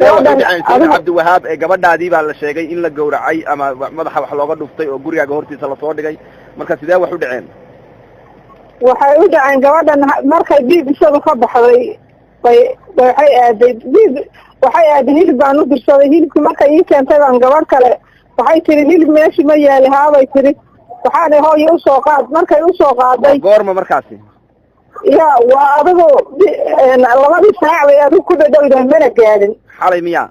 عبد الوهاب gabadhaadii baa la sheegay in la gowracay ama madaxa wax looga dhuftay oo gurigaaga hortiisa la soo dhigay marka sidee wax u dhaceen waxay u dhaceen gabadhan markay dhiig isadu ka baxday waxay aaday hilib baan u dirsaday hilibki markay ii keentay baan gabadh kale waxay tiri hilib meeshii ma yaali haabay tiri waxaanay hooyo usoo qaad markay usoo qaaday goorma markaasi ya waa adigu 2 saac bay adigu ku dhadhowdahay mana gaadhin xalay miyaa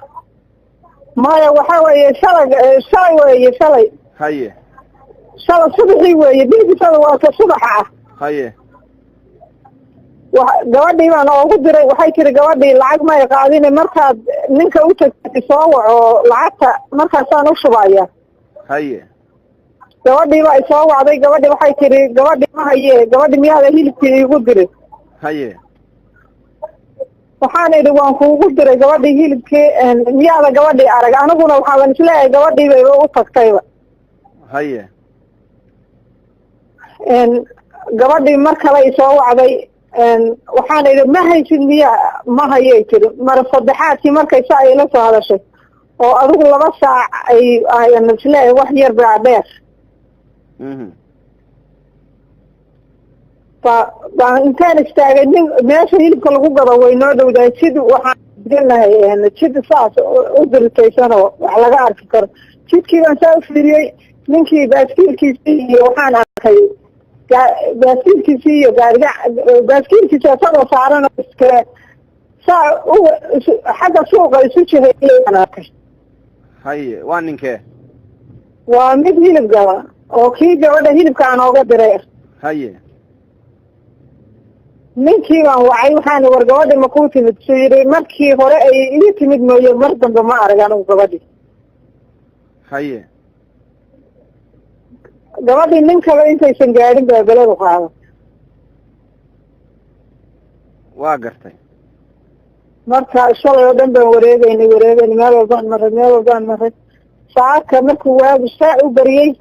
maya waxa weeye shalay weeye shalay haye shalay subaxii weeye dhiigisada waa ka subaxa ah haye gabadhii baan ugu diray waxay tiri gabadhii lacag may qaadin markaad ninka u tagtay soo waco lacagta markaasaan u shubaya haye gabadhii baa soo wacday gabadhii waxay tiri gabadhii ma haye gabadhii miyaada hilibkii igu diray haye waxaan idhi waan kuugu diray gabadhii hilibkii miyaada gabadhii arag aniguna waxaan isleeyahay gabadhii bay u tagtayba haye gabadhii mar kale soo wacday waxaan idhi ma haysid miya ma hayay tiri mar saddexaadkii markay saa ay la soo hadashay oo adigu 2 saac ay isleeyahay wax yar baa dheer baan intaan istaagay meesha hilibka lagu gado way noo dhowdahay sid waxaan jilnahay jid saas u diritaysanoo wax laga arki karo jidkii baan saa u fiiriyey ninkii baaskiilkiisii iyo waxaan arkay baaskiilkiisii iyo gaariga baaskiilkiisa isagoo saaran iska saa xagga suuqa isu jihayaan arkay haye waa ninkee waa mid hilib gaba oo kii gabadha hilibka aan ooga diray haye ninkii baan wacay waxaan war gabadhi ma kuu timid suu yidhi markii hore ay ii timid mooye mar dambe ma arag anigu gabadhii haye gabadhii nin kale intaysan gaadhin baa beladu qaada waa gartay marka shalay oo dhan baan wareegaynay meel walbaan maray saacadka markuu waagu saa u bariyey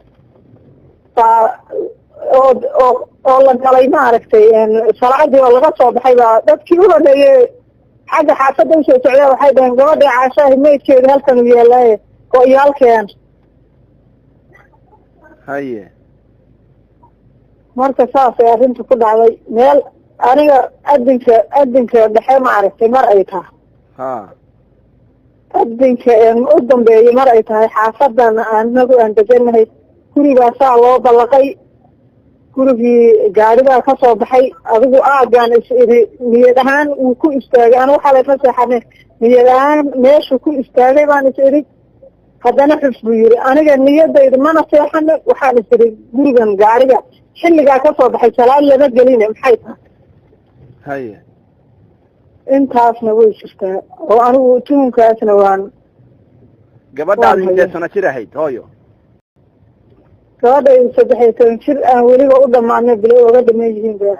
oo la galay maaragtay salaadii oo laga soo baxay baa dadkii u horeeyey xagga xaafadda usoo socdaa waxay dhaheen gabadhii caashaahi maydkeeda halkan u yaalaaye oo iyaalkeen haye marka saasay arrinta ku dhacday meel aniga adinka dhexe maaragtay mar ay tahay adinka u dambeeyey mar ay tahay xaafadan anagu aan deganahay gurigaa saa loo ballaqay gurigii gaarigaa ka soo baxay adigu aagaan is idhi niyad ahaan wuu ku istaagay anu waxaa layma seexane niyad ahaan meeshuu ku istaagay baan is idhi haddana xus buu yidhi aniga niyadayda mana seexane waxaan is idhi gurigan gaariga xilligaa ka soo baxay salaad lama geline maxay tahay haye intaasna way jirtaa oo anigu tuhunkaasna waan gabadhaadi intee sano jir ahayd hooyo gabadhay 13 jir aan weliba u dhamaanay bilo oga dhaman yihiin beer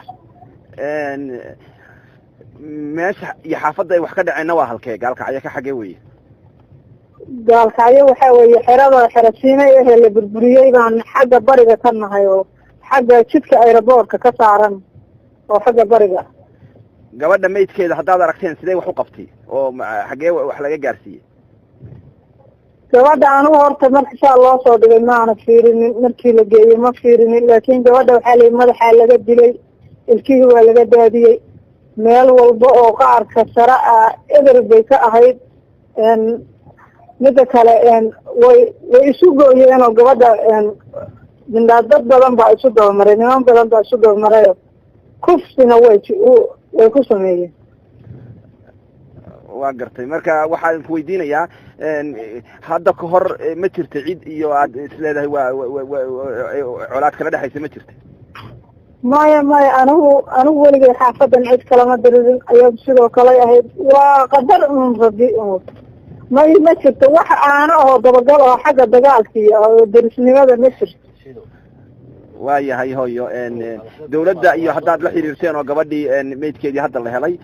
meesha iyo xaafadda ay wax ka dhaceenna waa halkee gaalkacyo ka xagee weeye gaalkacyo waxaa weeye xerasiinay ahee la burburiyey baan xagga bariga ka nahay oo xagga jidka aeroboortka ka saaran oo xagga bariga gabadha maydkeeda haddaad aragteen sidee wax u qabtay oo xagee wax laga gaarsiiyey gabadha anigu horta marka saa loo soo dhigay maana fiirinin markii la geeyey ma fiirinin laakiin gabadha waxaa layihi madaxaa laga dilay ilkihii waa laga daadiyey meel walba oo qaarka sare ah eber bay ka ahayd mida kale way isu gooyeen oo gabadha dad badan baa isu dabamaray niman badan baa isu dabamarayo kufsina way ku sameeyeen waa gartay marka waxaan ku weydiinayaa hadda ka hor ma jirta cid iyo aad isleedahay waa colaad kala dhexaysa ma jirta maya anigu weligay xaafadan cid kalama diririn ayaa sidoo kale ahayd waa qadar rabi ma jirto wax aana oo dabagal oo xagga dagaalkii oo derisnimada ma jirto waayahay hooyo dawladda iyo haddaad la xiriirteen oo gabadhii maydkeedii hadda la helay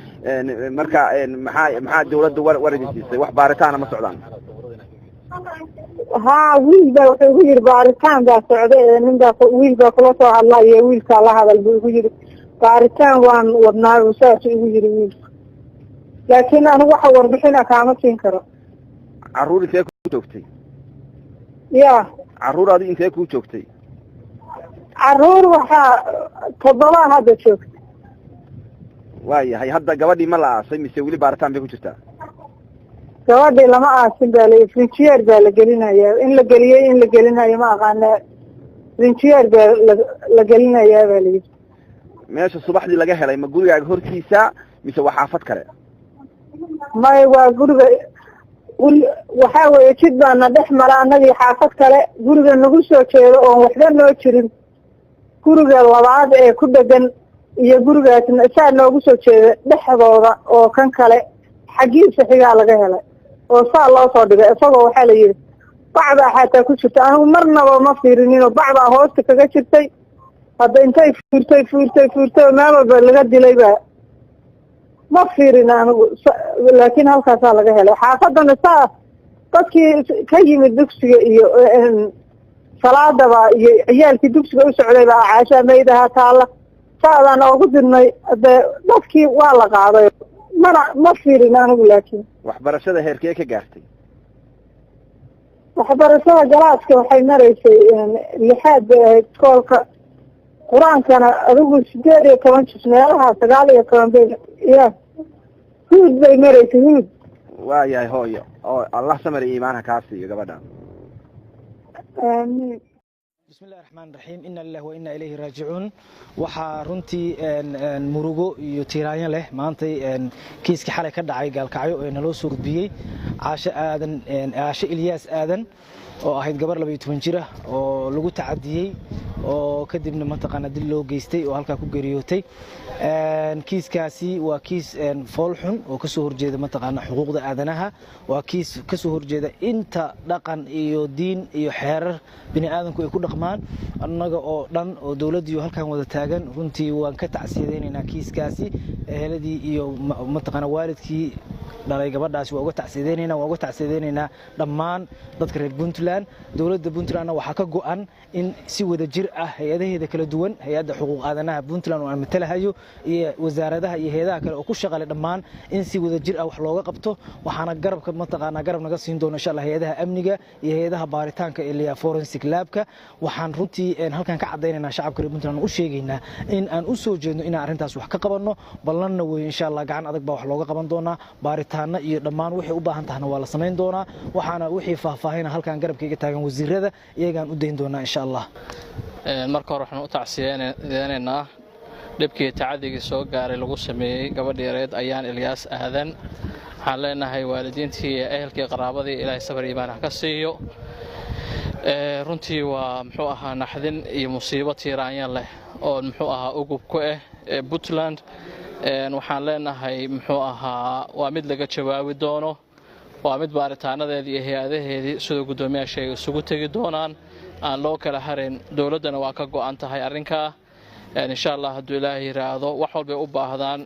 marka maxaa dawladda war idin siisay wax baaritaana ma socdaan haa wiil baa wuxuu igu yidhi baaritaan baa socda wiil baa kula soo hadlayo wiilkaa la hadal buu igu yidhi baaritaan waan wadnaa saasuu igu yidhi wiilka laakiin anigu waxa warbixina kaama siin karo carruur intee ku joogtay ya carruur adi intee ku joogtay carruur waxaa 7 hadda joogta waayahay hadda gabadhii ma la aasay mise weli baaritaan bay ku jirtaa gabadhii lama aasin baa la frinjiyeer baa la gelinayaa in la geliyey in la gelinayo ma aqaana frinjiyeer baa la gelinayaa baa la yidhi meesha subaxdii laga helay ma gurigaaga hortiisa mise waa xaafad kale may waa guriga waxaa weeye jid baana dhex mara annagii xaafad kale guriga nagu soo jeedo oon waxba noo jirin guriga labaad ee ku dhegan iyo gurigaasna saa noogu soo jeeda dhexdooda oo kan kale xaggiisa xigaa laga helay oo saa loo soo dhigay isagoo waxaa la yidhi bacbaa xataa ku jirta anigu marnaba ma fiirininoo bacbaa hoosta kaga jirtay hadda intay fuurtay meel walba laga dilay baa ma fiirin anigu laakiin halkaasaa laga helay xaafadana saa dadkii ka yimid dugsiga iyo salaadaba iyo ciyaalkii dugsiga u socday baa caashaa maydaha taalla saadaan oogu dirnay de dadkii waa la qaaday ma fiirin anigu laakiin waxbarashada heerkee ka gaartay waxbarashada galaaska waxay maraysay 6 bay ahayd iskoolka qur-aankana adigu 18 juz meelaha 19 bay ya huud bay maraysay huud waayahay hooyo oo allah samar iyo iimaanha kaa siiyo gabadha amiin بسم الله الرحمن الرحيم إن الله وإنا إليه راجعون وحا رنتي مروجو يتيرانيا له مانتي كيس كحالة كده عاي قال كعيو إنه لو سورد بيه عاش إلياس آذن oo ahayd gabar 12 jir ah oo lagu tacadiyay oo kadibna mataqaana dil loo geystay oo halka ku geeriyootay kiiskaasi waa kiis fool xun oo ka soo horjeeda mataqaana xuquuqda aadanaha waa kiis ka soo horjeeda inta dhaqan iyo diin iyo xeerar bini aadanku ay ku dhaqmaan annaga oo dhan oo dawladdu halkan wada taagan runtii waan ka tacsiideynaa kiiskaasi eheladii iyo mataqaana waalidkii dhalay gabadhaasi waa uga tacsiideynaa dhammaan dadka reer Puntland dawladda Puntland waxa ka go'an in si wada jir ah hay'adaheeda kala duwan hay'adda xuquuq aadanaha Puntland oo matalahayo iyo wasaaradaha iyo hay'adaha kale oo ku shaqale dhammaan in si wada jir ah wax looga qabto waxaana garabka mataqaana garab naga siin doona insha Allah hay'adaha amniga iyo hay'adaha baaritaanka ee forensic labka waxaan runtii halkan ka cadeynaynaa shacabka reer Puntland u sheegaynaa in aan u soo jeedno in arintaas wax ka qabanno ballanna way insha Allah gacan adag baa wax looga qaban doonaa baaritaanna iyo dhammaan wixii u baahan tahna waa la sameyn doonaa waxaana wixii faahfaahin halkan garabkayga taagan wasiirada iyagaan u deyn doonaa insha Allah marka hore waxaan u tacsiyeynaa dhibkii tacadiga soo gaaray lagu sameeyay gabadhii yareed ayaan Ilyaas aadan waxaan leenahay waalidiintii iyo ehelkii qaraabadii Ilaahay sabir iyo iimaan ka siiyo runtii waa muxuu ahaa naxdin iyo musiibo tiiraanyan leh oo muxuu ahaa ugub ku ah Puntland waxaan leenahay muxuu ahaa waa mid laga jawaabi doono waa mid baaritaanadeedii iyo hay'adaheedii sida gudoomiyaasha ay isugu tagi doonaan aan loo kala harin dawladana waa ka go'an tahay arrinka insha Allah hadduu Ilaahay yiraahdo wax walba u baahdaan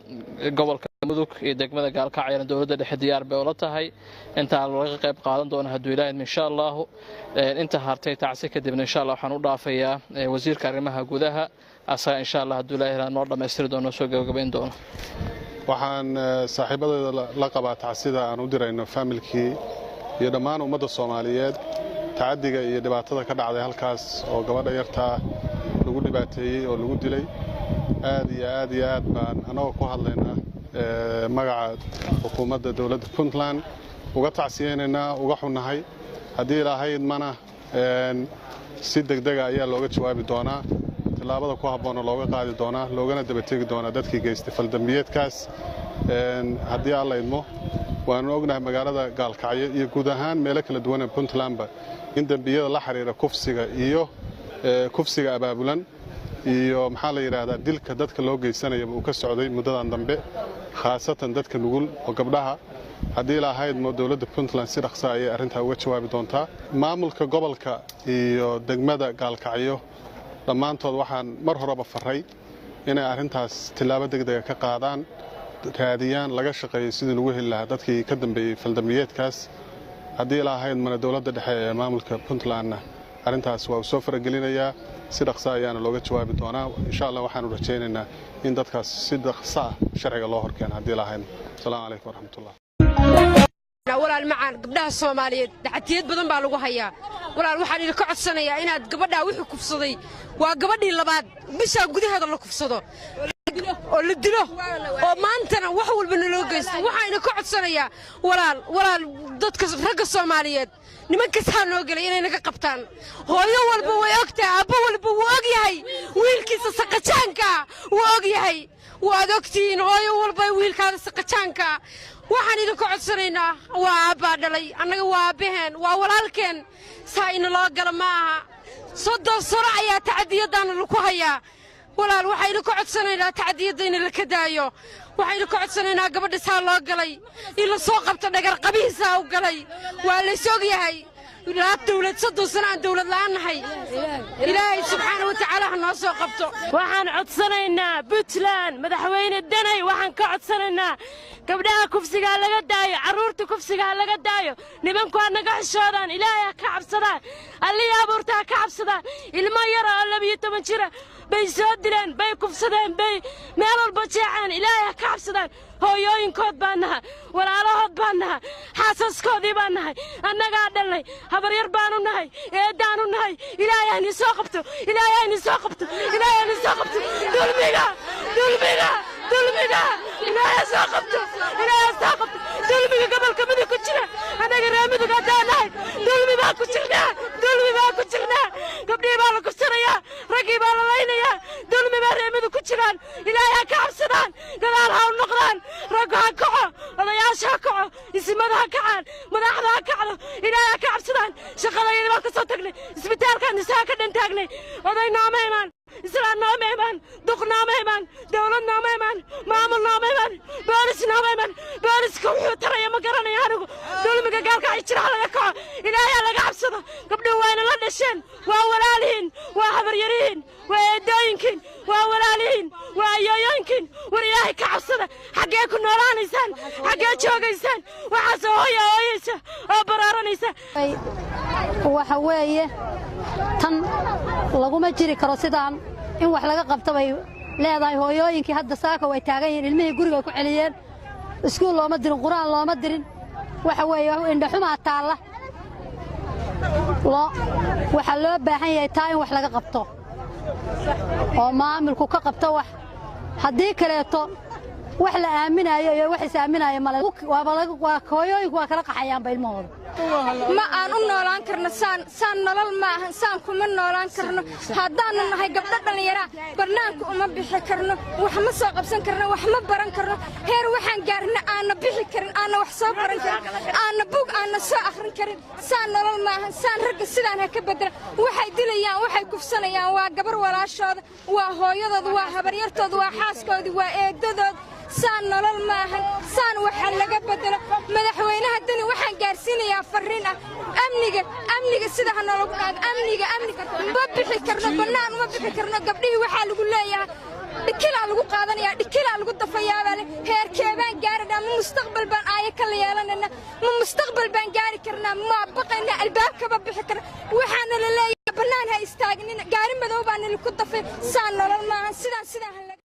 gobolka mudug iyo degmada gaalkacyo dawladda dhexe diyaar bay ula tahay inta laga qayb qaadan doono hadduu Ilaahay insha Allah inta hartay tacsi kadibna insha Allah waxaan u dhaafayaa wasiirka arrimaha gudaha asaa insha Allah hadduu Ilaahay noo dhameystiri doono soo gabagabayn doono waxaan saaxiibadeeda la qabaa tacsida aan u dirayno familkii iyo dhammaan ummadda Soomaaliyeed tacadiga iyo dhibaatada ka dhacday halkaas oo gabadha yartaa lagu dhibaateeyay oo lagu dilay aad baan anagoo ku hadlaynaa magaca xukuumadda dawladda Puntland uga tacsiyeynaa uga xunahay haddii Ilaahay mana si degdeg ah ayaa looga jawaabi doonaa tilaabada ku habboon looga qaadi doonaa loogana daba tagi doonaa dadkii geystay faldambiyeedkaas haddii alla idmo waanu ognahay magaalada gaalkacyo iyo guud ahaan meelo kala duwan ee Puntlandba in dambiyada la xiriira kufsiga abaabulan iyo maxaa la yiraahdaa dilka dadka loo geysanaya uu ka socday muddadan dambe khaasatan dadka nugul oo gabdhaha haddii Ilaahay idmo dawladda Puntland si dhaqso ah ay arrinta uga jawaabi doontaa maamulka gobolka iyo degmada gaalkacyo dhammaantood waxaan mar horeba faray inay arrintaas tilaabo degdeg ah ka qaadaan raadiyaan laga shaqeeyo sidii lagu heli lahaa dadkii ka dambeeyay faldambiyeedkaas haddii Ilaahay idmo dawladda dhexe ee maamulka Puntlandna arrintaas waa soo faragelinayaa si dhaqso ayaana looga jawaabi doonaa insha Allah waxaan u rajaynaynaa in dadkaas si dhaqso ah sharciga loo horkeeno haddii Ilaahay. Assalaamu alaykum wa rahmatullah. walaal macaan gabdhaha Soomaaliyeed daxatiyad badan baa lagu hayaa walaal waxaan idin ka codsanayaa inaad gabadha wixii kufsaday waa gabadhii labaad bisha gudaheeda la kufsado oo la dilo oo maantana wax walba naloo geysto waxaan idin ka codsanayaa walaal dadka ragga Soomaaliyeed nimanka saa noo galay inay naga qabtaan hooyo walba way ogtahay aabbo walba wuu og yahay wiilkiisa saqajaanka wuu og yahay waad ogtiin hooyo walba wiilkaada saqajaanka waxaan idin ka codsanaynaa waa aabba dhalay annaga waa aabaheen waa walaalkeen saa in loo gala ma aha 30 sano ayaa tacadiyadana lagu hayaa walaal waxaan idin ka codsanaynaa tacadiyada in la ka daayo waxaan idin ka codsanaynaa gabadha saa loo galay in la soo qabto dhagar qabiisa u galay waa la soo yahay لا دولة صدق سنة دولة لعنها إلهي سبحانه وتعالى هنوصل قبته وحن عطسنا بوتلان مدحوين الدنيا وحن كعطسنا قبلها كفسي قال لقد دايو عرورتي كفسي قال لقد دايو نبنكو أنا قاعد شادان إلهي كعب صدان اللي يابورتها كعب صدان الما يرى اللي بيتمنشره بيسودلن بيكفسدن بي ميل البجاعان إلهي كعب صدان هويوين كود بانها ولا لهود بانها حاسس كودي بانها أنا قاعد لي هبرير بانو نهاي إيدانو نهاي إلهي أني ساقبته إلهي أني ساقبته إلهي أني ساقبته دولمينا إلهي ساقبته إلهي ساقبته دولمينا قبل كمدي كتشنا أنا قرامي قاداناي دولمي ما كتشرنا قبلي بالا كسريا رقي بالا لينيا دولمي ما رامي كتشران إلهي كعبسدان قدارها ونقران رقها كعو وضياشها كعو اسمدها كعان مداحدها كعلو إلهي كعبسدان شغلي ما كسوتقني اسبتار كان نساء كدن تاقني وضينا ميمان إسرائنا ميمان دقنا ميمان دولنا ميمان معاملنا ميمان بارسنا ميمان بارس كمبيوتر يا مقرنا يا هنو دولمي قالك عيشنا على يكع إلهي على قعبسده قبل وين لندشن وأولالين وحبريرين ويداينكن وأولالين وأياينكن ورياهي كعبسده حقيكم نوران إنسان حقيك شوق إنسان وحسوه يا ويسه وبرارن إنسان وحويه tan laguma jiri karo sidaan in wax laga qabto bay leedahay hooyooyinkii hadda saaka way taagan yihiin ilmihii guriga ku celiyeen iskuul looma dirin quraan looma dirin waxa weeye indha xumaa taala waxa loo baahan yahay taa in wax laga qabto oo maamulku ka qabto wax haddii kaleeto wax la aaminayo iyo wax is aaminayo male waa hooyooyinku waa kala qaxayaan ilmahooda ma aan u noolaan karno saan nolol ma ahan saan kuma noolaan karno haddaanu nahay gabdho dhalinyara barnaamijka uma bixi karno wax ma soo qabsan karno wax ma baran karno heer waxaan gaarna aana bixi karin aana wax soo baran karin aana bug aana soo akhrin karin saan nolol ma ahan saan ragga sidaan ha ka bedela waxay dilayaan waxay kufsanayaan waa gabar walaashooda waa hooyadooda waa habaryartooda waa xaaskooda waa eedadooda saan nolol ma ahan saan waxa laga bedelo madaxweynaha dani waxaan gaarsiinayaa fariin ah amniga sida nologu dhaad amniga ma bixi karno banaan ma bixi karno gabdhihii waxa lagu leeyahay dhikila lagu qaadanaya dhikila lagu dafayaa heerkeebaan gaarinaa mustaqbal baan aaya kala yeelanana mustaqbal baan gaari karnaa ma baqayna albaabkaba bixi karna waxaana la leeyahay banaan ha istaagnina gaari madow baan ku dafay saan nolol ma ahan sidaan